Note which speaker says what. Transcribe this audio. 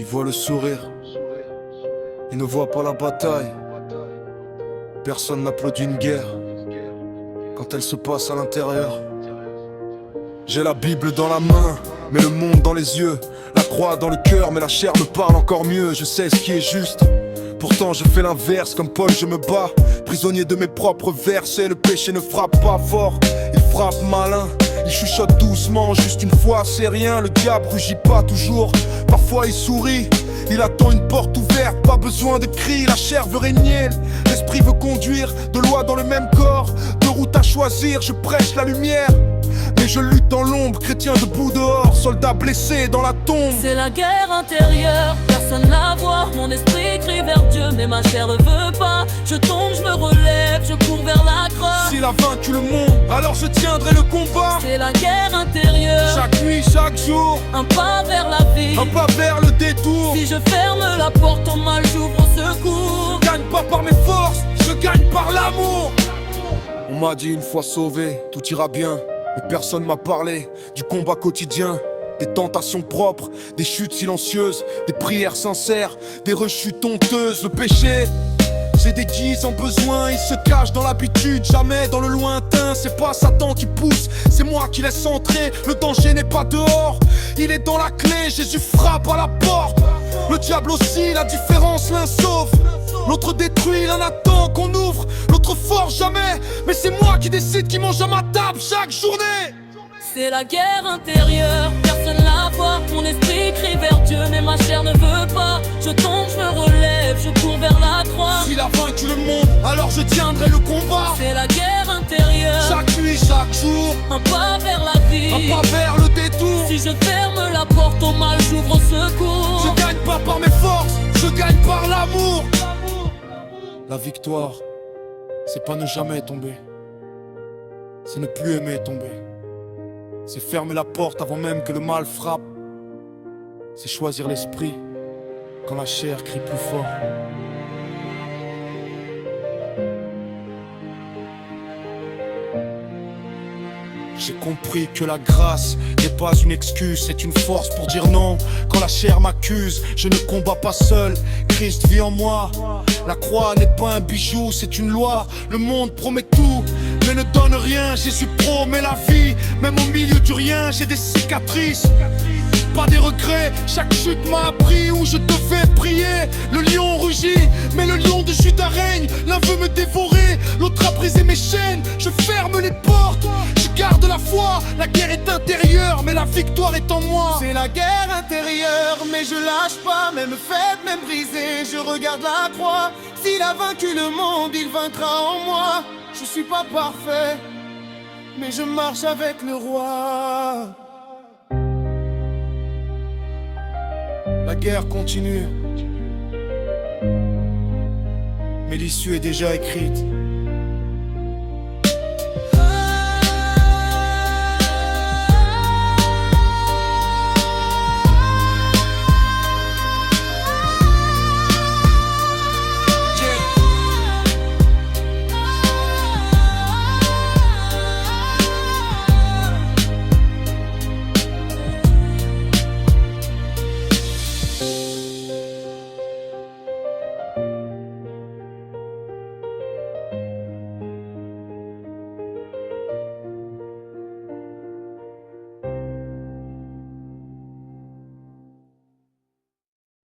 Speaker 1: voient le sourire, ils ne voient pas la bataille. Personne n'applaudit une guerre quand elle se passe à l'intérieur. J'ai la Bible dans la main, mais le monde dans les yeux, la croix dans le cœur, mais la chair me parle encore mieux. Je sais ce qui est juste, pourtant je fais l'inverse. Comme Paul je me bats, prisonnier de mes propres versets. Le péché ne frappe pas fort, il frappe malin. Il chuchote doucement, juste une fois c'est rien. Le diable rugit pas toujours, parfois il sourit. Il attend une porte ouverte, pas besoin de cris. La chair veut régner, l'esprit veut conduire. Deux lois dans le même corps, deux routes à choisir. Je prêche la lumière, mais je lutte dans l'ombre. Chrétien debout dehors, soldat blessé dans la tombe.
Speaker 2: C'est la guerre intérieure, personne la voit. Mon esprit crie vers Dieu, mais ma chair ne veut pas. Je tombe, je me relève, je cours vers la croix.
Speaker 1: S'il a vaincu le monde, alors je tiendrai le combat.
Speaker 2: C'est la guerre intérieure,
Speaker 1: Chaque nuit, chaque jour,
Speaker 2: un pas vers la vie.
Speaker 1: un pas vers le détour.
Speaker 2: Si je ferme la porte au mal, j'ouvre au secours.
Speaker 1: Je gagne pas par mes forces, je gagne par l'amour. On m'a dit une fois sauvé, tout ira bien. Mais personne m'a parlé du combat quotidien. Des tentations propres, des chutes silencieuses, des prières sincères, des rechutes honteuses. Le péché se déguise en besoin, il se cache dans l'habitude, jamais dans le lointain. C'est pas Satan qui pousse, c'est moi qui laisse entrer. Le danger n'est pas dehors, il est dans la clé. Jésus frappe à la porte, le diable aussi, la différence l'un sauve. L'autre détruit, l'un attend qu'on ouvre, l'autre force jamais. Mais c'est moi qui décide qui mange à ma table chaque journée.
Speaker 2: C'est la guerre intérieure, personne la voit. Mon esprit crie vers Dieu, mais ma chair ne veut pas. Je tombe, je me relève, je cours vers la croix.
Speaker 1: S'il a vaincu le monde, alors je tiendrai le combat.
Speaker 2: C'est la guerre intérieure,
Speaker 1: Chaque nuit, chaque jour,
Speaker 2: un pas vers la vie.
Speaker 1: un pas vers le détour.
Speaker 2: Si je ferme la porte au mal, j'ouvre au secours.
Speaker 1: Je gagne pas par mes forces, je gagne par l'amour. La victoire, c'est pas ne jamais tomber, c'est ne plus aimer tomber. C'est fermer la porte avant même que le mal frappe. C'est choisir l'esprit quand la chair crie plus fort. J'ai compris que la grâce n'est pas une excuse, c'est une force pour dire non. Quand la chair m'accuse, je ne combats pas seul, Christ vit en moi. La croix n'est pas un bijou, c'est une loi. Le monde promet tout, mais ne donne rien. Jésus promet la vie, même au milieu du rien. J'ai des cicatrices, pas des regrets. Chaque chute m'a appris où je devais prier. Le lion rugit, mais le lion de Juda règne. L'un veut me dévorer, l'autre a brisé mes chaînes. Je ferme les portes, je garde la foi. La guerre est intérieure, mais la victoire est en moi.
Speaker 3: C'est la guerre intérieure, mais je lâche pas. Même faible, même brisé, je regarde la croix. S'il a vaincu le monde, il vaincra en moi. Je suis pas parfait, mais je marche avec le roi.
Speaker 1: La guerre continue, mais l'issue est déjà écrite.